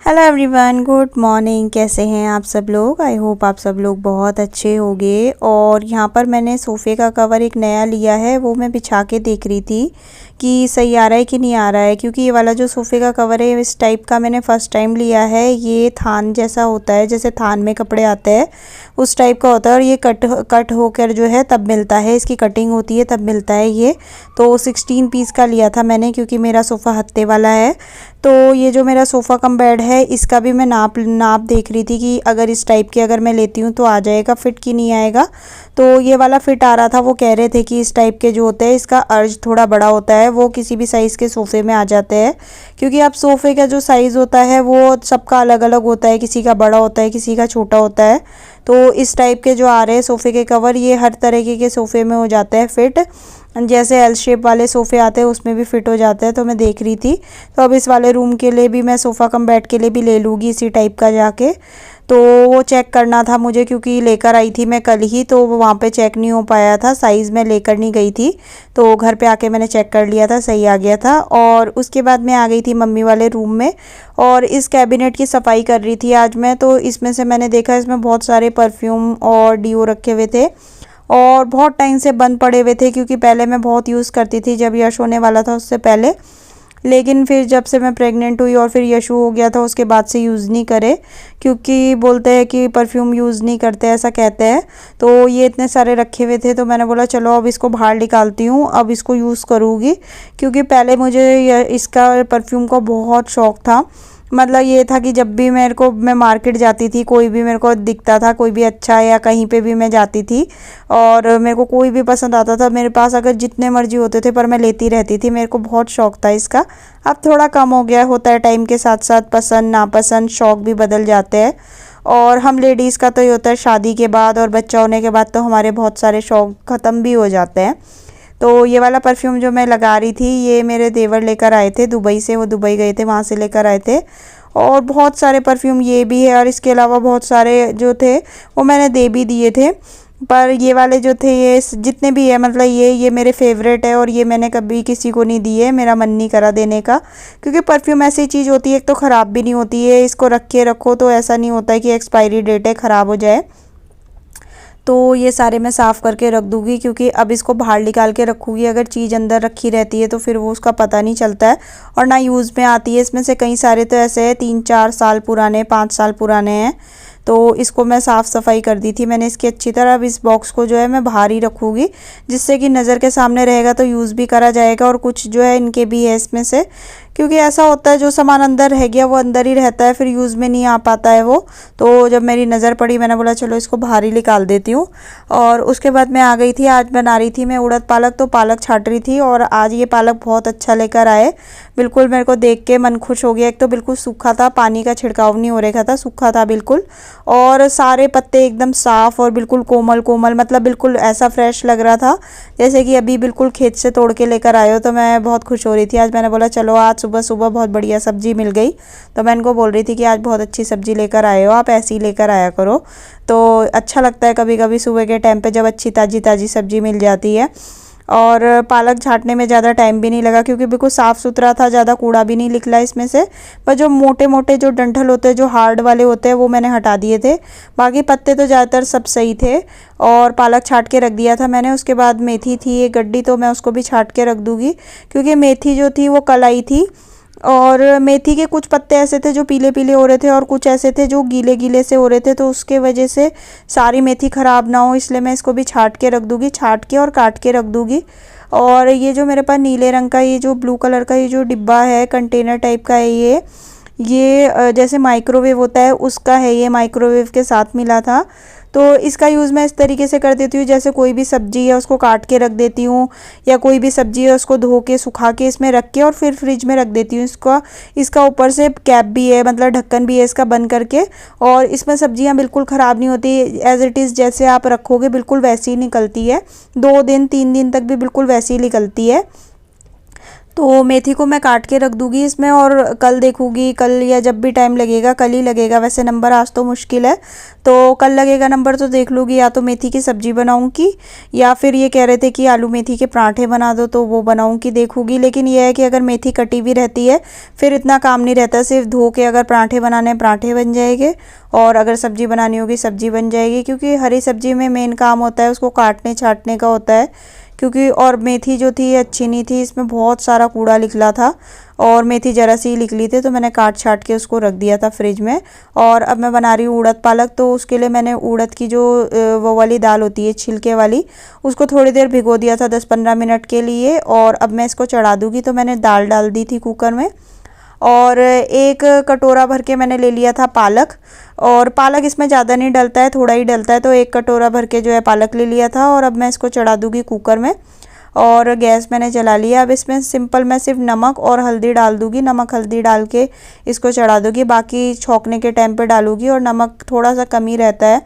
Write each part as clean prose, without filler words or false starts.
Hello everyone, good morning. कैसे हैं आप सब लोग? आई होप आप सब लोग बहुत अच्छे होंगे। और यहाँ पर मैंने सोफ़े का कवर एक नया लिया है, वो मैं बिछा के देख रही थी कि सही आ रहा है कि नहीं आ रहा है। क्योंकि ये वाला जो सोफ़े का कवर है इस टाइप का मैंने फ़र्स्ट टाइम लिया है। ये थान जैसा होता है, जैसे थान में कपड़े आते हैं उस टाइप का होता है। और ये कट होकर जो है तब मिलता है, इसकी कटिंग होती है तब मिलता है ये। तो 16 पीस का लिया था मैंने, क्योंकि मेरा सोफ़ा हत्ते वाला है। तो ये जो मेरा सोफ़ा कम बेड है इसका भी मैं नाप देख रही थी कि अगर इस टाइप के अगर मैं लेती हूँ तो आ जाएगा फिट कि नहीं आएगा। तो ये वाला फिट आ रहा था। वो कह रहे थे कि इस टाइप के जो होते हैं इसका अर्ज थोड़ा बड़ा होता है, वो किसी भी साइज़ के सोफ़े में आ जाते हैं। क्योंकि अब सोफ़े का जो साइज़ होता है वो सबका अलग अलग होता है, किसी का बड़ा होता है किसी का छोटा होता है। तो इस टाइप के जो आ रहे हैं सोफ़े के कवर, ये हर तरीके के सोफ़े में हो जाता है फिट। जैसे एल शेप वाले सोफ़े आते हैं उसमें भी फ़िट हो जाता है। तो मैं देख रही थी, तो अब इस वाले रूम के लिए भी मैं सोफ़ा कम बेड के लिए भी ले लूँगी इसी टाइप का जाके। तो वो चेक करना था मुझे, क्योंकि लेकर आई थी मैं कल ही, तो वहाँ पे चेक नहीं हो पाया था, साइज़ मैं लेकर नहीं गई थी। तो घर पे आके मैंने चेक कर लिया था, सही आ गया था। और उसके बाद मैं आ गई थी मम्मी वाले रूम में और इस कैबिनेट की सफाई कर रही थी आज मैं। तो इसमें से मैंने देखा इसमें बहुत सारे परफ्यूम और डीओ रखे हुए थे और बहुत टाइम से बंद पड़े हुए थे। क्योंकि पहले मैं बहुत यूज़ करती थी जब यश होने वाला था उससे पहले, लेकिन फिर जब से मैं प्रेग्नेंट हुई और फिर यशु हो गया था उसके बाद से यूज़ नहीं करे। क्योंकि बोलते हैं कि परफ्यूम यूज़ नहीं करते, ऐसा कहते हैं। तो ये इतने सारे रखे हुए थे तो मैंने बोला चलो अब इसको बाहर निकालती हूँ, अब इसको यूज़ करूँगी। क्योंकि पहले मुझे इसका परफ्यूम का बहुत शौक़ था। मतलब ये था कि जब भी मैं मार्केट जाती थी, कोई भी मेरे को दिखता था, कोई भी अच्छा, या कहीं पे भी मैं जाती थी और मेरे को कोई भी पसंद आता था, मेरे पास अगर जितने मर्जी होते थे पर मैं लेती रहती थी। मेरे को बहुत शौक़ था इसका। अब थोड़ा कम हो गया, होता है टाइम के साथ साथ, पसंद नापसंद शौक़ भी बदल जाते हैं। और हम लेडीज़ का तो ये होता है शादी के बाद और बच्चा होने के बाद तो हमारे बहुत सारे शौक़ ख़त्म भी हो जाते हैं। तो ये वाला परफ्यूम जो मैं लगा रही थी ये मेरे देवर लेकर आए थे दुबई से, वो दुबई गए थे वहाँ से लेकर आए थे। और बहुत सारे परफ्यूम ये भी है और इसके अलावा बहुत सारे जो थे वो मैंने दे भी दिए थे। पर ये वाले जो थे ये जितने भी है, मतलब ये मेरे फेवरेट है और ये मैंने कभी किसी को नहीं दिए, मेरा मन नहीं करा देने का। क्योंकि परफ्यूम ऐसी चीज़ होती है, एक तो ख़राब भी नहीं होती है, इसको रख के रखो तो ऐसा नहीं होता है कि एक्सपायरी डेट है ख़राब हो जाए। तो ये सारे मैं साफ़ करके रख दूँगी, क्योंकि अब इसको बाहर निकाल के रखूँगी। अगर चीज़ अंदर रखी रहती है तो फिर वो उसका पता नहीं चलता है और ना यूज़ में आती है। इसमें से कई सारे तो ऐसे हैं 3-4 साल पुराने, 5 साल पुराने हैं। तो इसको मैं साफ़ सफाई कर दी थी मैंने इसकी अच्छी तरह। अब इस बॉक्स को जो है मैं बाहर ही रखूँगी, जिससे कि नज़र के सामने रहेगा तो यूज़ भी करा जाएगा। और कुछ जो है इनके भी है इसमें से, क्योंकि ऐसा होता है जो सामान अंदर रह गया वो अंदर ही रहता है, फिर यूज़ में नहीं आ पाता है वो। तो जब मेरी नज़र पड़ी मैंने बोला चलो इसको बाहर ही निकाल देती हूँ। और उसके बाद मैं आ गई थी, आज बना रही थी मैं उड़द पालक, तो पालक छाट रही थी। और आज ये पालक बहुत अच्छा लेकर आए, बिल्कुल मेरे को देख के मन खुश हो गया। एक तो बिल्कुल सूखा था, पानी का छिड़काव नहीं हो रखा था, सूखा था बिल्कुल। और सारे पत्ते एकदम साफ़ और बिल्कुल कोमल कोमल, मतलब बिल्कुल ऐसा फ्रेश लग रहा था जैसे कि अभी बिल्कुल खेत से तोड़ के लेकर आए हो। तो मैं बहुत खुश हो रही थी आज। मैंने बोला चलो आज सुबह सुबह बहुत बढ़िया सब्ज़ी मिल गई। तो मैं इनको बोल रही थी कि आज बहुत अच्छी सब्ज़ी लेकर आए हो, आप ऐसे ही लेकर आया करो। तो अच्छा लगता है कभी कभी सुबह के टाइम पे जब अच्छी ताज़ी ताज़ी सब्ज़ी मिल जाती है। और पालक छाँटने में ज़्यादा टाइम भी नहीं लगा, क्योंकि बिल्कुल साफ़ सुथरा था, ज़्यादा कूड़ा भी नहीं निकला इसमें से। पर जो मोटे मोटे जो डंठल होते हैं, जो हार्ड वाले होते हैं, वो मैंने हटा दिए थे। बाकी पत्ते तो ज़्यादातर सब सही थे। और पालक छाँट के रख दिया था मैंने। उसके बाद मेथी थी एक गड्डी, तो मैं उसको भी छाँट के रख दूँगी, क्योंकि मेथी जो थी वो कल आई थी। और मेथी के कुछ पत्ते ऐसे थे जो पीले पीले हो रहे थे और कुछ ऐसे थे जो गीले गीले से हो रहे थे, तो उसके वजह से सारी मेथी ख़राब ना हो, इसलिए मैं इसको भी छाँट के रख दूँगी, छाँट के और काट के रख दूँगी। और ये जो मेरे पास नीले रंग का ये जो ब्लू कलर का ये जो डिब्बा है, कंटेनर टाइप का है ये जैसे माइक्रोवेव होता है उसका है, ये माइक्रोवेव के साथ मिला था। तो इसका यूज़ मैं इस तरीके से कर देती हूँ, जैसे कोई भी सब्ज़ी है उसको काट के रख देती हूँ, या कोई भी सब्ज़ी है उसको धो के सुखा के इसमें रख के और फिर फ्रिज में रख देती हूँ इसका ऊपर से कैप भी है, मतलब ढक्कन भी है इसका बंद करके। और इसमें सब्जियाँ बिल्कुल ख़राब नहीं होती, एज़ इट इज़ जैसे आप रखोगे बिल्कुल वैसी ही निकलती है। 2 दिन 3 दिन तक भी बिल्कुल वैसी ही निकलती है। तो मेथी को मैं काट के रख दूंगी इसमें और कल देखूंगी, कल या जब भी टाइम लगेगा कल ही लगेगा वैसे नंबर, आज तो मुश्किल है। तो कल लगेगा नंबर तो देख लूँगी, या तो मेथी की सब्ज़ी बनाऊंगी या फिर ये कह रहे थे कि आलू मेथी के पराठे बना दो तो वो बनाऊंगी, देखूंगी। लेकिन यह है कि अगर मेथी कटी हुई रहती है फिर इतना काम नहीं रहता, सिर्फ धो के अगर पराठे बनाने पराठे बन जाएंगे और अगर सब्ज़ी बनानी होगी सब्ज़ी बन जाएगी। क्योंकि हरी सब्ज़ी में मेन काम होता है उसको काटने छाँटने का होता है, क्योंकि और मेथी जो थी अच्छी नहीं थी, इसमें बहुत सारा कूड़ा निकला था और मेथी ज़रा सी निकली थी, तो मैंने काट छाट के उसको रख दिया था फ्रिज में। और अब मैं बना रही हूँ उड़द पालक। तो उसके लिए मैंने उड़द की जो वो वाली दाल होती है छिलके वाली, उसको थोड़ी देर भिगो दिया था 10-15 मिनट के लिए, और अब मैं इसको चढ़ा दूँगी। तो मैंने दाल डाल दी थी कुकर में और एक कटोरा भर के मैंने ले लिया था पालक, और पालक इसमें ज़्यादा नहीं डलता है, थोड़ा ही डलता है, तो एक कटोरा भर के जो है पालक ले लिया था। और अब मैं इसको चढ़ा दूँगी कुकर में और गैस मैंने जला लिया। अब इसमें सिंपल मैं सिर्फ नमक और हल्दी डाल दूँगी, नमक हल्दी डाल के इसको चढ़ा दूँगी, बाकी छौंकने के टाइम पे डालूँगी और नमक थोड़ा सा कम ही रहता है,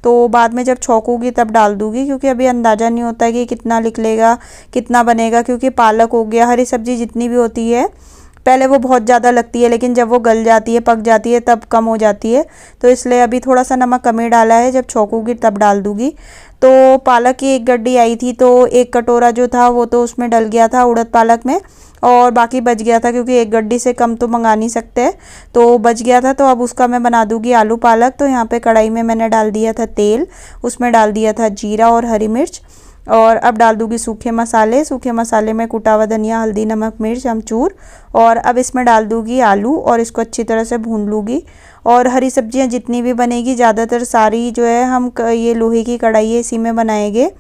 तो बाद में जब छौंकूँगी तब डाल दूँगी, क्योंकि अभी अंदाज़ा नहीं होता है कि कितना निकलेगा कितना बनेगा। क्योंकि पालक हो गया, हरी सब्ज़ी जितनी भी होती है पहले वो बहुत ज़्यादा लगती है, लेकिन जब वो गल जाती है पक जाती है तब कम हो जाती है, तो इसलिए अभी थोड़ा सा नमक कम ही डाला है, जब छौंकूँगी तब डाल दूँगी। तो पालक की एक गड्डी आई थी, तो एक कटोरा जो था वो तो उसमें डल गया था उड़द पालक में, और बाकी बच गया था, क्योंकि एक गड्डी से कम तो मंगा नहीं सकते, तो बच गया था। तो अब उसका मैं बना दूँगी आलू पालक। तो यहाँ पे कढ़ाई में मैंने डाल दिया था तेल, उसमें डाल दिया था जीरा और हरी मिर्च, और अब डाल दूँगी सूखे मसाले। सूखे मसाले में कुटा हुआ धनिया, हल्दी, नमक, मिर्च, अमचूर, और अब इसमें डाल दूँगी आलू और इसको अच्छी तरह से भून लूँगी। और हरी सब्जियाँ जितनी भी बनेगी ज़्यादातर सारी जो है हम ये लोहे की कढ़ाई है इसी में बनाएंगे,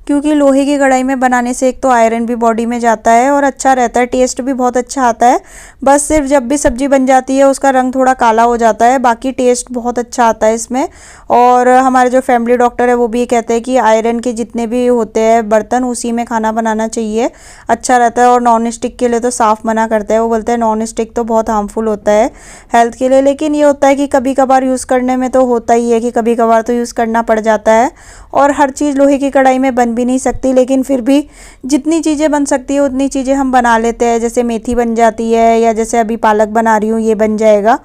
क्योंकि लोहे की कढ़ाई में बनाने से एक तो आयरन भी बॉडी में जाता है और अच्छा रहता है, टेस्ट भी बहुत अच्छा आता है। बस सिर्फ जब भी सब्ज़ी बन जाती है उसका रंग थोड़ा काला हो जाता है, बाकी टेस्ट बहुत अच्छा आता है इसमें। और हमारे जो फैमिली डॉक्टर है वो भी ये कहते हैं कि आयरन के जितने भी होते हैं बर्तन उसी में खाना बनाना चाहिए, अच्छा रहता है। और नॉन स्टिक के लिए तो साफ़ मना करता है, वो बोलते हैं नॉन स्टिक तो बहुत हार्मफुल होता है हेल्थ के लिए। लेकिन ये होता है कि कभी कभार यूज़ करने में तो होता ही है कि कभी कभार तो यूज़ करना पड़ जाता है, और हर चीज़ लोहे की कढ़ाई में बन भी नहीं सकती, लेकिन फिर भी जितनी चीज़ें बन सकती है उतनी चीज़ें हम बना लेते हैं। जैसे मेथी बन जाती है, या जैसे अभी पालक बना रही हूँ ये बन जाएगा,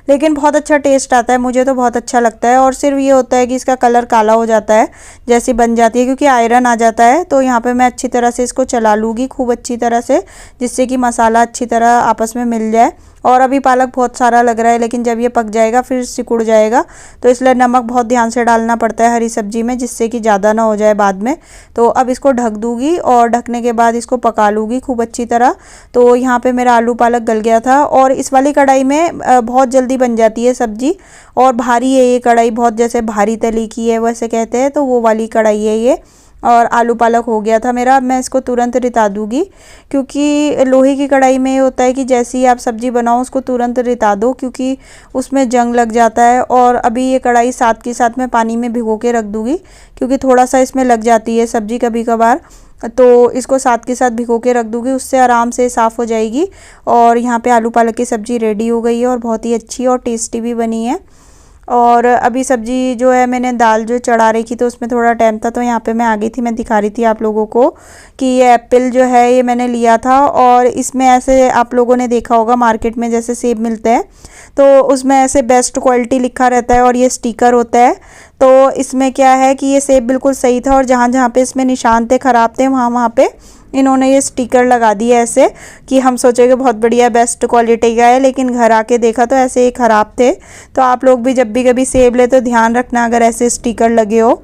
लेकिन बहुत अच्छा टेस्ट आता है, मुझे तो बहुत अच्छा लगता है। और सिर्फ ये होता है कि इसका कलर काला हो जाता है जैसी बन जाती है, क्योंकि आयरन आ जाता है। तो यहाँ पे मैं अच्छी तरह से इसको चला लूँगी खूब अच्छी तरह से, जिससे कि मसाला अच्छी तरह आपस में मिल जाए। और अभी पालक बहुत सारा लग रहा है, लेकिन जब ये पक जाएगा फिर सिकुड़ जाएगा, तो इसलिए नमक बहुत ध्यान से डालना पड़ता है हरी सब्जी में, जिससे कि ज़्यादा ना हो जाए बाद में। तो अब इसको ढक दूँगी और ढकने के बाद इसको पका लूँगी खूब अच्छी तरह। तो यहाँ पे मेरा आलू पालक गल गया था, और इस वाली कढ़ाई में बहुत जल्दी बन जाती है सब्जी, और भारी है ये कढ़ाई, बहुत जैसे भारी तली की है वैसे कहते हैं, तो वो वाली कढ़ाई है ये। और आलू पालक हो गया था मेरा। अब मैं इसको तुरंत रिता दूँगी, क्योंकि लोहे की कढ़ाई में ये होता है कि जैसे ही आप सब्ज़ी बनाओ उसको तुरंत रिता दो, क्योंकि उसमें जंग लग जाता है। और अभी ये कढ़ाई साथ के साथ मैं पानी में भिगो के रख दूँगी, क्योंकि थोड़ा सा इसमें लग जाती है सब्ज़ी कभी कभार, तो इसको साथ के साथ भिगो के रख दूँगी, उससे आराम से साफ़ हो जाएगी। और यहाँ पे आलू पालक की सब्ज़ी रेडी हो गई है और बहुत ही अच्छी और टेस्टी भी बनी है। और अभी सब्जी जो है मैंने दाल जो चढ़ा रही थी तो उसमें थोड़ा टाइम था, तो यहाँ पे मैं आ गई थी, मैं दिखा रही थी आप लोगों को कि ये एप्पल जो है ये मैंने लिया था। और इसमें ऐसे आप लोगों ने देखा होगा मार्केट में जैसे सेब मिलते हैं, तो उसमें ऐसे बेस्ट क्वालिटी लिखा रहता है और ये स्टिकर होता है। तो इसमें क्या है कि ये सेब बिल्कुल सही था, और जहाँ जहाँ पे इसमें निशान थे ख़राब थे वहाँ वहाँ पे इन्होंने ये स्टिकर लगा दिए ऐसे, कि हम सोचे कि बहुत बढ़िया बेस्ट क्वालिटी का है, लेकिन घर आके देखा तो ऐसे ही ख़राब थे। तो आप लोग भी जब भी कभी सेब ले तो ध्यान रखना अगर ऐसे स्टिकर लगे हो।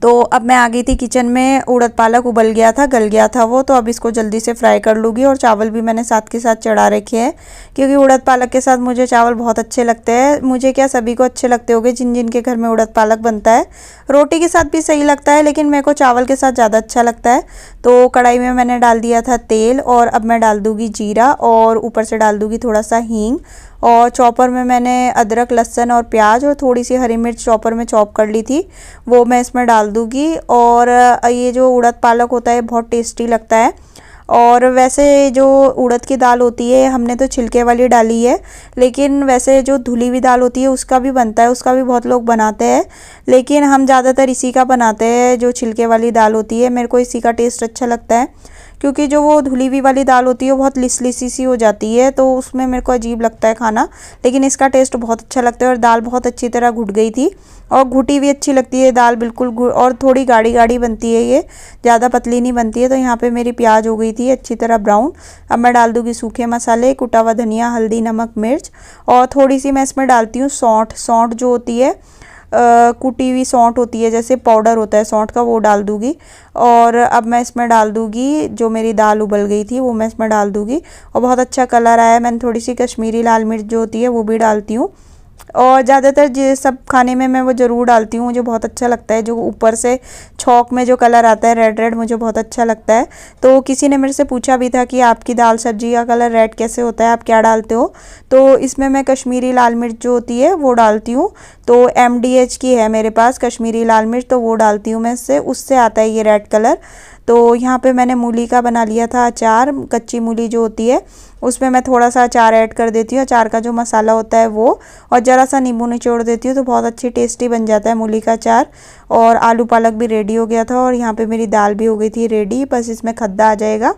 तो अब मैं आ गई थी किचन में, उड़द पालक उबल गया था, गल गया था वो, तो अब इसको जल्दी से फ्राई कर लूँगी। और चावल भी मैंने साथ के साथ चढ़ा रखे हैं, क्योंकि उड़द पालक के साथ मुझे चावल बहुत अच्छे लगते हैं। मुझे क्या सभी को अच्छे लगते होंगे जिन जिन के घर में उड़द पालक बनता है, रोटी के साथ भी सही लगता है, लेकिन मेरे को चावल के साथ ज़्यादा अच्छा लगता है। तो कढ़ाई में मैंने डाल दिया था तेल, और अब मैं डाल दूँगी जीरा, और ऊपर से डाल दूँगी थोड़ा सा हींग। और चॉपर में मैंने अदरक, लहसुन और प्याज और थोड़ी सी हरी मिर्च चॉपर में चॉप कर ली थी, वो मैं इसमें डाल दूँगी। और ये जो उड़द पालक होता है बहुत टेस्टी लगता है। और वैसे जो उड़द की दाल होती है हमने तो छिलके वाली डाली है, लेकिन वैसे जो धुली हुई दाल होती है उसका भी बनता है, उसका भी बहुत लोग बनाते हैं, लेकिन हम ज़्यादातर इसी का बनाते हैं जो छिलके वाली दाल होती है। मेरे को इसी का टेस्ट अच्छा लगता है, क्योंकि जो वो धुली हुई वाली दाल होती है वो बहुत लिसलिसी सी हो जाती है, तो उसमें मेरे को अजीब लगता है खाना। लेकिन इसका टेस्ट बहुत अच्छा लगता है और दाल बहुत अच्छी तरह घुट गई थी और घुटी भी अच्छी लगती है दाल बिल्कुल, और थोड़ी गाढ़ी गाढ़ी बनती है, ये ज़्यादा पतली नहीं बनती है। तो यहाँ पे मेरी प्याज हो गई थी अच्छी तरह ब्राउन। अब मैं डाल दूँगी सूखे मसाले, कुटा हुआ धनिया, हल्दी, नमक, मिर्च, और थोड़ी सी मैं इसमें डालती हूँ सौंठ। सौंठ जो होती है कुटी हुई सौंठ होती है, जैसे पाउडर होता है सौंठ का, वो डाल दूँगी। और अब मैं इसमें डाल दूँगी जो मेरी दाल उबल गई थी वो मैं इसमें डाल दूँगी। और बहुत अच्छा कलर आया। मैंने थोड़ी सी कश्मीरी लाल मिर्च जो होती है वो भी डालती हूँ, और ज़्यादातर ये सब खाने में मैं वो ज़रूर डालती हूँ, मुझे बहुत अच्छा लगता है। जो ऊपर से छौंक में जो कलर आता है रेड रेड, मुझे बहुत अच्छा लगता है। तो किसी ने मेरे से पूछा भी था कि आपकी दाल सब्जी का कलर रेड कैसे होता है, आप क्या डालते हो? तो इसमें मैं कश्मीरी लाल मिर्च जो होती है वो डालती हूँ। तो MDH की है मेरे पास कश्मीरी लाल मिर्च, तो वो डालती हूँ मैं, इससे उससे आता है ये रेड कलर। तो यहाँ पे मैंने मूली का बना लिया था अचार, कच्ची मूली जो होती है उसमें मैं थोड़ा सा अचार ऐड कर देती हूँ, अचार का जो मसाला होता है वो, और ज़रा सा नींबू निचोड़ देती हूँ, तो बहुत अच्छी टेस्टी बन जाता है मूली का अचार। और आलू पालक भी रेडी हो गया था, और यहाँ पे मेरी दाल भी हो गई थी रेडी, बस इसमें खद्दा आ जाएगा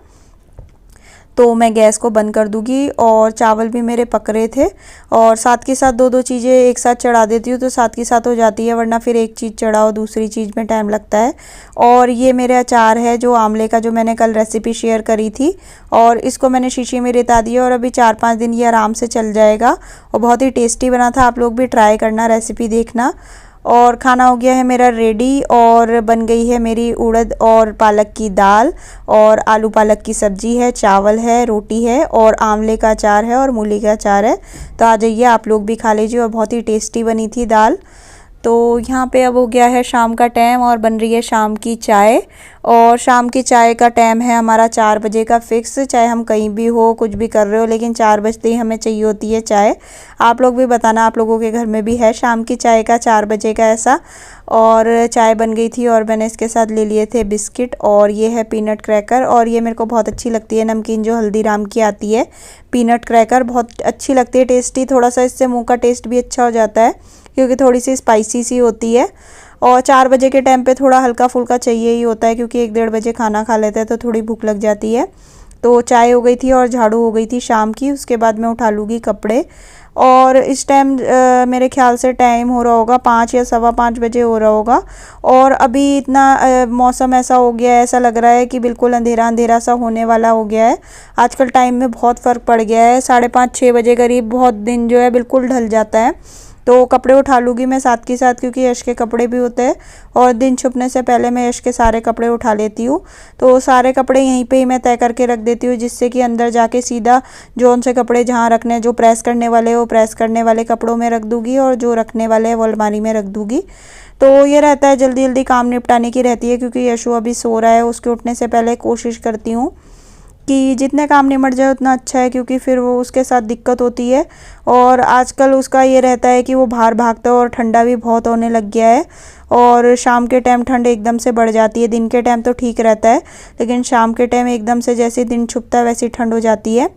तो मैं गैस को बंद कर दूँगी। और चावल भी मेरे पक रहे थे, और साथ के साथ दो दो चीज़ें एक साथ चढ़ा देती हूँ तो साथ के साथ हो जाती है, वरना फिर एक चीज़ चढ़ाओ दूसरी चीज़ में टाइम लगता है। और ये मेरे अचार है जो आंवले का, जो मैंने कल रेसिपी शेयर करी थी, और इसको मैंने शीशी में रिता दिया और अभी 4-5 दिन ये आराम से चल जाएगा। और बहुत ही टेस्टी बना था, आप लोग भी ट्राई करना, रेसिपी देखना। और खाना हो गया है मेरा रेडी, और बन गई है मेरी उड़द और पालक की दाल, और आलू पालक की सब्जी है, चावल है, रोटी है, और आंवले का अचार है, और मूली का अचार है। तो आ जाइए आप लोग भी खा लीजिए, और बहुत ही टेस्टी बनी थी दाल। तो यहाँ पे अब हो गया है शाम का टाइम, और बन रही है शाम की चाय। और शाम की चाय का टाइम है हमारा 4 बजे का फिक्स, चाहे हम कहीं भी हो, कुछ भी कर रहे हो, लेकिन 4 बजते ही हमें चाहिए होती है चाय। आप लोग भी बताना आप लोगों के घर में भी है शाम की चाय का 4 बजे का ऐसा। और चाय बन गई थी, और मैंने इसके साथ ले लिए थे बिस्किट, और ये है पीनट क्रैकर, और ये मेरे को बहुत अच्छी लगती है नमकीन जो हल्दीराम की आती है, पीनट क्रैकर बहुत अच्छी लगती है, टेस्टी, थोड़ा सा इससे मुँह का टेस्ट भी अच्छा हो जाता है क्योंकि थोड़ी सी स्पाइसी सी होती है। और 4 बजे के टाइम पे थोड़ा हल्का फुल्का चाहिए ही होता है, क्योंकि 1-1:30 बजे खाना खा लेते हैं तो थोड़ी भूख लग जाती है। तो चाय हो गई थी और झाड़ू हो गई थी शाम की, उसके बाद मैं उठा लूँगी कपड़े। और इस टाइम मेरे ख्याल से टाइम हो रहा होगा 5 या 5:15 बजे हो रहा होगा, और अभी इतना मौसम ऐसा हो गया है, ऐसा लग रहा है कि बिल्कुल अंधेरा अंधेरा सा होने वाला हो गया है। आजकल टाइम में बहुत फ़र्क पड़ गया है, 5:30-6 बजे करीब बहुत दिन जो है बिल्कुल ढल जाता है। तो कपड़े उठा लूँगी मैं साथ के साथ, क्योंकि यश के कपड़े भी होते हैं, और दिन छुपने से पहले मैं यश के सारे कपड़े उठा लेती हूँ। तो सारे कपड़े यहीं पे ही मैं तय करके रख देती हूँ, जिससे कि अंदर जाके सीधा जोन से कपड़े जहाँ रखने, जो प्रेस करने वाले वो प्रेस करने वाले कपड़ों में रख दूँगी, और जो रखने वाले हैं वो अलमारी में रख दूँगी। तो ये रहता है, जल्दी जल्दी काम निपटाने की रहती है, क्योंकि यशु अभी सो रहा है, उसके उठने से पहले कोशिश करती हूँ कि जितने काम निमट जाए उतना अच्छा है, क्योंकि फिर वो उसके साथ दिक्कत होती है। और आजकल उसका ये रहता है कि वो बाहर भागता है, और ठंडा भी बहुत होने लग गया है, और शाम के टाइम ठंड एकदम से बढ़ जाती है। दिन के टाइम तो ठीक रहता है, लेकिन शाम के टाइम एकदम से जैसे दिन छुपता है वैसी ठंड हो जाती है।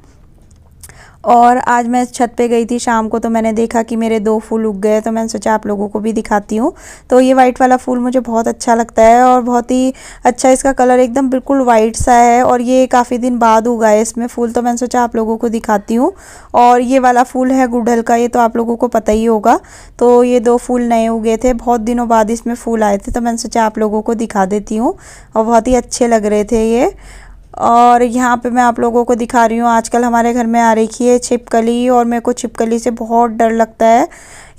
और आज मैं छत पे गई थी शाम को, तो मैंने देखा कि मेरे 2 फूल उग गए, तो मैंने सोचा आप लोगों को भी दिखाती हूँ। तो ये वाइट वाला फूल मुझे बहुत अच्छा लगता है, और बहुत ही अच्छा इसका कलर एकदम बिल्कुल वाइट सा है, और ये काफ़ी दिन बाद उगा है इसमें फूल, तो मैंने सोचा आप लोगों को दिखाती हूँ। और ये वाला फूल है गुड़हल का, ये तो आप लोगों को पता ही होगा। तो ये 2 फूल नए उगे थे, बहुत दिनों बाद इसमें फूल आए थे, तो मैंने सोचा आप लोगों को दिखा देती हूँ, और बहुत ही अच्छे लग रहे थे ये। और यहाँ पे मैं आप लोगों को दिखा रही हूँ, आजकल हमारे घर में आ रखी है छिपकली, और मेरे को छिपकली से बहुत डर लगता है।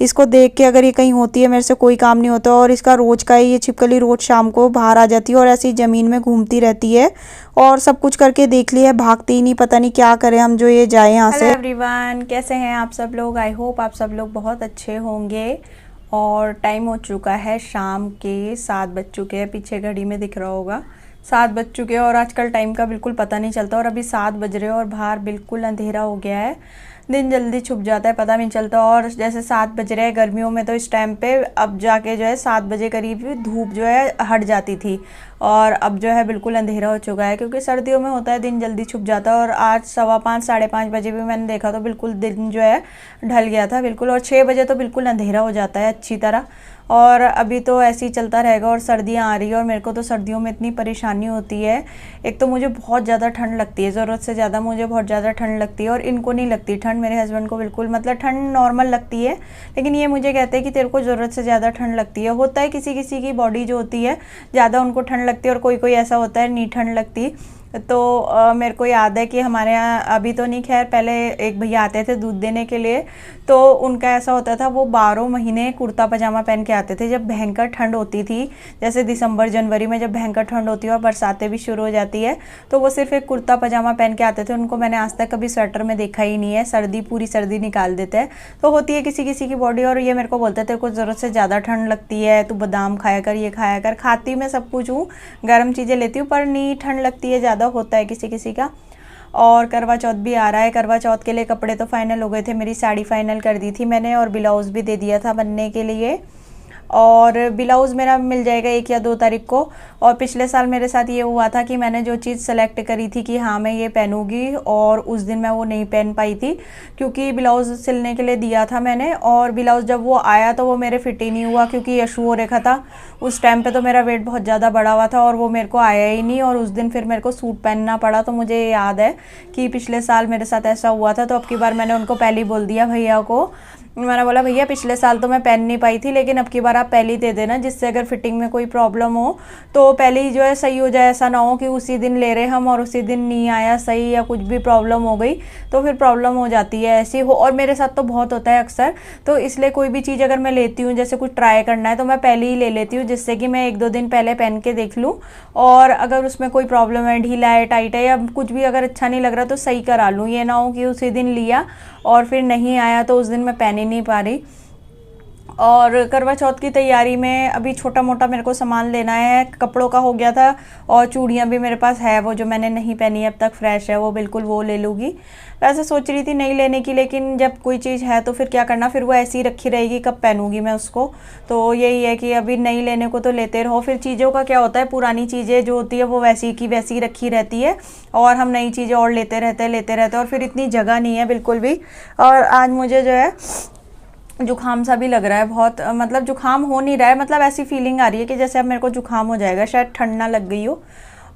इसको देख के अगर ये कहीं होती है मेरे से कोई काम नहीं होता, और इसका रोज़ का ही, ये छिपकली रोज़ शाम को बाहर आ जाती है और ऐसी ज़मीन में घूमती रहती है, और सब कुछ करके देख लिया है, भागती ही नहीं, पता नहीं क्या करें हम जो ये जाए यहाँ से। हेलो एवरीवन, कैसे हैं आप सब लोग? आई होप आप सब लोग बहुत अच्छे होंगे। और टाइम हो चुका है शाम के 7 बज चुके हैं, पीछे घड़ी में दिख रहा होगा 7 बज चुके हैं, और आजकल टाइम का बिल्कुल पता नहीं चलता, और अभी 7 बज रहे हैं और बाहर बिल्कुल अंधेरा हो गया है। दिन जल्दी छुप जाता है, पता नहीं चलता। और जैसे 7 बज रहे हैं गर्मियों में, तो इस टाइम पे अब जाके जो है 7 बजे करीब धूप जो है हट जाती थी, और अब जो है बिल्कुल अंधेरा हो चुका है, क्योंकि सर्दियों में होता है दिन जल्दी छुप जाता है। और आज 5:15 5:30 बजे भी मैंने देखा तो बिल्कुल दिन जो है ढल गया था बिल्कुल, और 6 बजे तो बिल्कुल अंधेरा हो जाता है अच्छी तरह। और अभी तो ऐसे ही चलता रहेगा। और सर्दियाँ आ रही है और मेरे को तो सर्दियों में इतनी परेशानी होती है। एक तो मुझे बहुत ज़्यादा ठंड लगती है, ज़रूरत से ज़्यादा मुझे बहुत ज़्यादा ठंड लगती है। और इनको नहीं लगती ठंड, मेरे हस्बैंड को बिल्कुल मतलब ठंड नॉर्मल लगती है, लेकिन ये मुझे कहते हैं कि तेरे को ज़रूरत से ज़्यादा ठंड लगती है। होता है किसी किसी की बॉडी जो होती है ज़्यादा उनको ठंड लगती है और कोई कोई ऐसा होता है नहीं ठंड लगती। तो मेरे को याद है कि हमारे यहाँ अभी तो नहीं, खैर पहले एक भैया आते थे दूध देने के लिए, तो उनका ऐसा होता था वो 12 महीने कुर्ता पजामा पहन के आते थे। जब भयंकर ठंड होती थी, जैसे दिसंबर जनवरी में जब भयंकर ठंड होती है और बरसातें भी शुरू हो जाती है, तो वो सिर्फ एक कुर्ता पजामा पहन के आते थे। उनको मैंने आज तक कभी स्वेटर में देखा ही नहीं है। सर्दी पूरी सर्दी निकाल देते हैं। तो होती है किसी किसी की बॉडी। और ये मेरे को बोलते थे कुछ ज़रूरत से ज़्यादा ठंड लगती है, तू बादाम खाया कर, ये खाया कर। खाती मैं सब कुछ हूँ, गर्म चीज़ें लेती हूँ, पर नहीं ठंड लगती है ज़्यादा, होता है किसी किसी का। और करवा चौथ भी आ रहा है। करवा चौथ के लिए कपड़े तो फाइनल हो गए थे, मेरी साड़ी फाइनल कर दी थी मैंने और ब्लाउज़ भी दे दिया था बनने के लिए। और ब्लाउज़ मेरा मिल जाएगा 1 या 2 तारीख को। और पिछले साल मेरे साथ ये हुआ था कि मैंने जो चीज़ सेलेक्ट करी थी कि हाँ मैं ये पहनूंगी, और उस दिन मैं वो नहीं पहन पाई थी क्योंकि ब्लाउज़ सिलने के लिए दिया था मैंने। और ब्लाउज़ जब वो आया तो वो मेरे फिट ही नहीं हुआ क्योंकि इशू हो रखा था उस टाइम पे। तो मेरा वेट बहुत ज़्यादा बढ़ा हुआ था और वो मेरे को आया ही नहीं। और उस दिन फिर मेरे को सूट पहनना पड़ा। तो मुझे याद है कि पिछले साल मेरे साथ ऐसा हुआ था। तो अब की बार मैंने उनको पहले ही बोल दिया भैया को, मैंने बोला भैया पिछले साल तो मैं पहन नहीं पाई थी, लेकिन अब की बार आप पहले ही दे देना, जिससे अगर फिटिंग में कोई प्रॉब्लम हो तो पहले ही जो है सही हो जाए। ऐसा ना हो कि उसी दिन ले रहे हम और उसी दिन नहीं आया सही, या कुछ भी प्रॉब्लम हो गई तो फिर प्रॉब्लम हो जाती है। ऐसी हो, और मेरे साथ तो बहुत होता है अक्सर। तो इसलिए कोई भी चीज़ अगर मैं लेती हूँ, जैसे कुछ ट्राई करना है, तो मैं पहले ही ले लेती हूँ, जिससे कि मैं 1-2 दिन पहले पहन के देख लूँ। और अगर उसमें कोई प्रॉब्लम है, ढीला है, टाइट है, या कुछ भी अगर अच्छा नहीं लग रहा तो सही करा लूँ। ये ना हो कि उसी दिन लिया और फिर नहीं आया तो उस दिन मैं पहन ही नहीं पा रही। और करवा चौथ की तैयारी में अभी छोटा मोटा मेरे को सामान लेना है। कपड़ों का हो गया था और चूड़ियाँ भी मेरे पास है, वो जो मैंने नहीं पहनी अब तक फ्रेश है, वो बिल्कुल वो ले लूँगी। वैसे सोच रही थी नहीं लेने की, लेकिन जब कोई चीज़ है तो फिर क्या करना, फिर वो ऐसी ही रखी रहेगी, कब पहनूंगी मैं उसको। तो यही है कि अभी नहीं लेने को तो लेते रहो। फिर चीज़ों का क्या होता है, पुरानी चीज़ें जो होती है वो वैसी की वैसी रखी रहती है और हम नई चीज़ें और लेते रहते हैं और फिर इतनी जगह नहीं है बिल्कुल भी। और आज मुझे जो है जुकाम सा भी लग रहा है बहुत, मतलब जुकाम हो नहीं रहा है, मतलब ऐसी फीलिंग आ रही है कि जैसे अब मेरे को जुकाम हो जाएगा, शायद ठंड ना लग गई हो।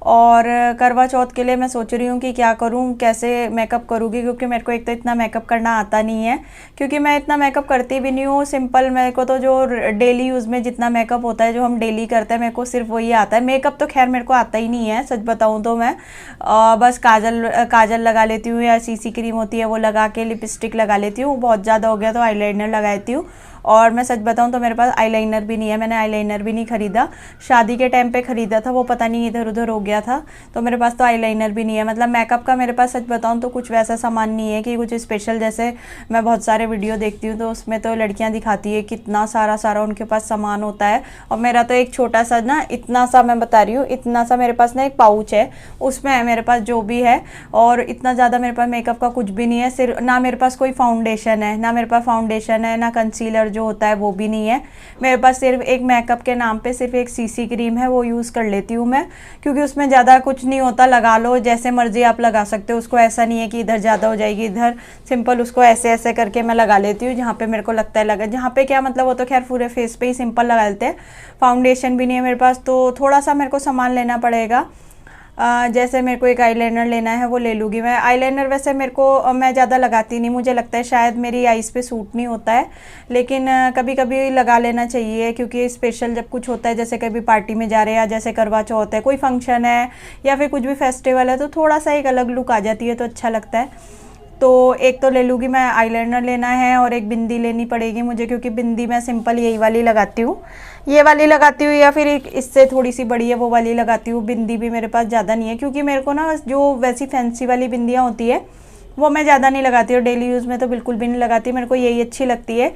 और करवा चौथ के लिए मैं सोच रही हूँ कि क्या करूँ, कैसे मेकअप करूँगी, क्योंकि मेरे को एक तो इतना मेकअप करना आता नहीं है, क्योंकि मैं इतना मेकअप करती भी नहीं हूँ। सिंपल मेरे को तो जो डेली यूज़ में जितना मेकअप होता है, जो हम डेली करते हैं, मेरे को सिर्फ वही आता है। मेकअप तो खैर मेरे को आता ही नहीं है, सच बताऊँ तो मैं बस काजल लगा लेती हूँ, या सीसी क्रीम होती है वो लगा के, लिपस्टिक लगा लेती हूँ। बहुत ज़्यादा हो गया तो आईलाइनर लगाती हूँ। और मैं सच बताऊं तो मेरे पास आईलाइनर भी नहीं है, मैंने आईलाइनर भी नहीं ख़रीदा। शादी के टाइम पे ख़रीदा था, वो पता नहीं इधर उधर हो गया था, तो मेरे पास तो आईलाइनर भी नहीं है। मतलब मेकअप का मेरे पास सच बताऊं तो कुछ वैसा सामान नहीं है कि कुछ स्पेशल। जैसे मैं बहुत सारे वीडियो देखती हूँ तो उसमें तो लड़कियाँ दिखाती है कितना सारा उनके पास सामान होता है, और मेरा तो एक छोटा सा ना, इतना सा मैं बता रही हूँ, इतना सा मेरे पास ना एक पाउच है, उसमें है मेरे पास जो भी है। और इतना ज़्यादा मेरे पास मेकअप का कुछ भी नहीं है। सिर्फ ना मेरे पास कोई फाउंडेशन है, ना कंसीलर जो होता है वो भी नहीं है मेरे पास। सिर्फ एक मेकअप के नाम पे सिर्फ एक सीसी क्रीम है, वो यूज़ कर लेती हूँ मैं, क्योंकि उसमें ज़्यादा कुछ नहीं होता, लगा लो जैसे मर्जी आप लगा सकते हो उसको। ऐसा नहीं है कि इधर ज़्यादा हो जाएगी, इधर सिंपल उसको ऐसे ऐसे करके मैं लगा लेती हूँ जहाँ पे मेरे को लगता है लगा। जहाँ पे क्या मतलब, वो तो खैर पूरे फेस पे ही सिंपल लगा लेते हैं। फाउंडेशन भी नहीं है मेरे पास, तो थोड़ा सा मेरे को सामान लेना पड़ेगा। जैसे मेरे को एक आईलाइनर लेना है, वो ले लूँगी मैं। आईलाइनर वैसे मेरे को मैं ज़्यादा लगाती नहीं, मुझे लगता है शायद मेरी आईज़ पे सूट नहीं होता है, लेकिन कभी कभी लगा लेना चाहिए, क्योंकि स्पेशल जब कुछ होता है, जैसे कभी पार्टी में जा रहे हैं, या जैसे करवा चौथ है, कोई फंक्शन है, या फिर कुछ भी फेस्टिवल है, तो थोड़ा सा एक अलग लुक आ जाती है, तो अच्छा लगता है। तो एक तो ले लूँगी मैं, आईलाइनर लेना है, और एक बिंदी लेनी पड़ेगी मुझे, क्योंकि बिंदी मैं सिंपल यही वाली लगाती हूँ, ये वाली लगाती हूँ, या फिर एक इससे थोड़ी सी बड़ी है वो वाली लगाती हूँ। बिंदी भी मेरे पास ज़्यादा नहीं है, क्योंकि मेरे को ना जो वैसी फैंसी वाली बिंदियाँ होती है वो मैं ज़्यादा नहीं लगाती, और डेली यूज़ में तो बिल्कुल भी नहीं लगाती। मेरे को यही अच्छी लगती है।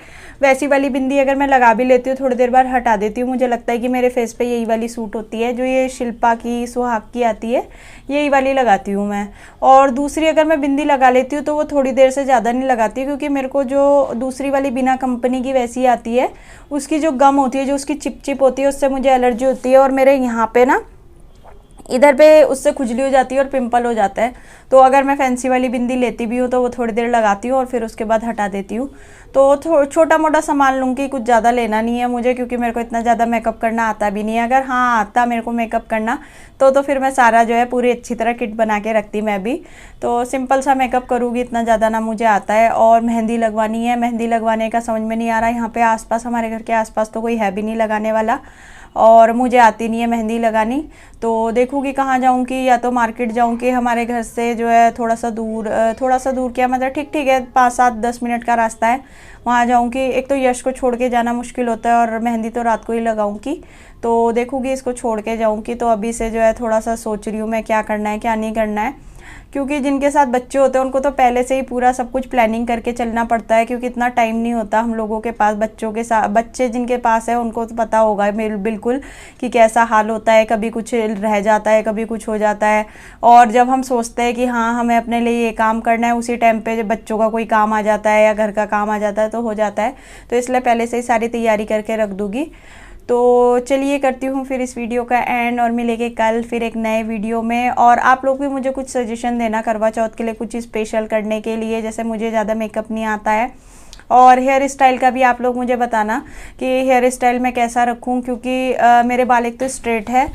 वैसी वाली बिंदी अगर मैं लगा भी लेती हूँ, थोड़ी देर बाद हटा देती हूँ, मुझे लगता है कि मेरे फेस पे यही वाली सूट होती है। जो ये शिल्पा की, सुहाग की आती है, यही वाली लगाती हूँ मैं। और दूसरी अगर मैं बिंदी लगा लेती हूँ तो वो थोड़ी देर से ज़्यादा नहीं लगाती, क्योंकि मेरे को जो दूसरी वाली बिना कंपनी की वैसी आती है, उसकी जो गम होती है, जो उसकी चिप चिप होती है, उससे मुझे एलर्जी होती है। और मेरे यहाँ पे ना इधर पे उससे खुजली हो जाती है और पिंपल हो जाता है। तो अगर मैं फैंसी वाली बिंदी लेती भी हूँ तो वो थोड़ी देर लगाती हूँ और फिर उसके बाद हटा देती हूँ। तो छोटा मोटा सामान लूँगी, कुछ ज़्यादा लेना नहीं है मुझे, क्योंकि मेरे को इतना ज़्यादा मेकअप करना आता भी नहीं है। अगर हाँ आता मेरे को मेकअप करना तो फिर मैं सारा जो है पूरी अच्छी तरह किट बना के रखती मैं भी। तो सिंपल सा मेकअप करूँगी, इतना ज़्यादा ना मुझे आता है। और मेहंदी लगवानी है, मेहंदी लगवाने का समझ में नहीं आ रहा। यहाँ पे आसपास, हमारे घर के आसपास तो कोई है भी नहीं लगाने वाला, और मुझे आती नहीं है मेहंदी लगानी। तो देखूँगी कहाँ जाऊँगी, या तो मार्केट जाऊँगी। हमारे घर से जो है थोड़ा सा दूर क्या मतलब ठीक है 5-7-10 मिनट का रास्ता है, वहाँ जाऊँगी। एक तो यश को छोड़ के जाना मुश्किल होता है, और मेहंदी तो रात को ही लगाऊँगी। तो देखूँगी इसको छोड़ के जाऊँगी। तो अभी से जो है थोड़ा सा सोच रही हूँ मैं क्या करना है क्या नहीं करना है, क्योंकि जिनके साथ बच्चे होते हैं उनको तो पहले से ही पूरा सब कुछ प्लानिंग करके चलना पड़ता है, क्योंकि इतना टाइम नहीं होता हम लोगों के पास। बच्चों के साथ, बच्चे जिनके पास है उनको तो पता होगा बिल्कुल कि कैसा हाल होता है, कभी कुछ रह जाता है, कभी कुछ हो जाता है। और जब हम सोचते हैं कि हाँ हमें अपने लिए ये काम करना है, उसी टाइम पे जब बच्चों का कोई काम आ जाता है या घर का काम आ जाता है तो हो जाता है। तो इसलिए पहले से ही सारी तैयारी करके रख दूँगी। तो चलिए करती हूँ फिर इस वीडियो का एंड, और मिलेंगे कल फिर एक नए वीडियो में। और आप लोग भी मुझे कुछ सजेशन देना करवा चौथ के लिए कुछ स्पेशल करने के लिए, जैसे मुझे ज़्यादा मेकअप नहीं आता है। और हेयर स्टाइल का भी आप लोग मुझे बताना कि हेयर स्टाइल मैं कैसा रखूं, क्योंकि मेरे बाल एक तो स्ट्रेट है,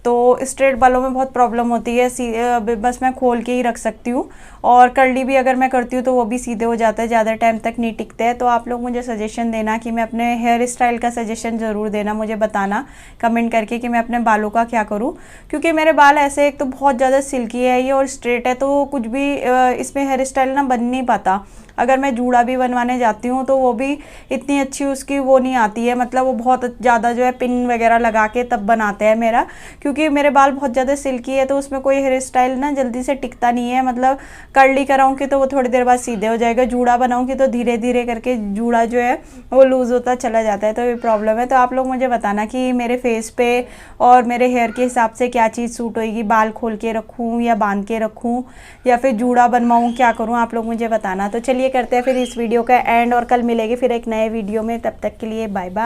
तो स्ट्रेट बालों में बहुत प्रॉब्लम होती है। बस मैं खोल के ही रख सकती हूँ, और कर्ली भी अगर मैं करती हूँ तो वो भी सीधे हो जाते हैं, ज़्यादा टाइम तक नहीं टिकते हैं। तो आप लोग मुझे सजेशन देना कि मैं अपने हेयर स्टाइल का सजेशन ज़रूर देना, मुझे बताना कमेंट करके कि मैं अपने बालों का क्या करूँ। क्योंकि मेरे बाल ऐसे एक तो बहुत ज़्यादा सिल्की है ये, और स्ट्रेट है, तो कुछ भी इसमें हेयर स्टाइल ना बन नहीं पाता। अगर मैं जूड़ा भी बनवाने जाती हूँ तो वो भी इतनी अच्छी उसकी वो नहीं आती है, मतलब वो बहुत ज़्यादा जो है पिन वगैरह लगा के तब बनाते हैं मेरा, क्योंकि मेरे बाल बहुत ज़्यादा सिल्की है, तो उसमें कोई हेयर स्टाइल ना जल्दी से टिकता नहीं है। मतलब कर्ली कराऊंगी तो वो थोड़ी देर बाद सीधे हो जाएगा, जूड़ा बनाऊंगी तो धीरे धीरे करके जूड़ा जो है वो लूज़ होता चला जाता है, तो ये प्रॉब्लम है। तो आप लोग मुझे बताना कि मेरे फेस पे और मेरे हेयर के हिसाब से क्या चीज़ सूट होएगी, बाल खोल के रखूँ या बांध के रखूँ या फिर जूड़ा बनवाऊँ, क्या करूँ, आप लोग मुझे बताना। तो चलिए करते हैं फिर इस वीडियो का एंड, और कल मिलेंगे फिर एक नए वीडियो में। तब तक के लिए बाय बाय।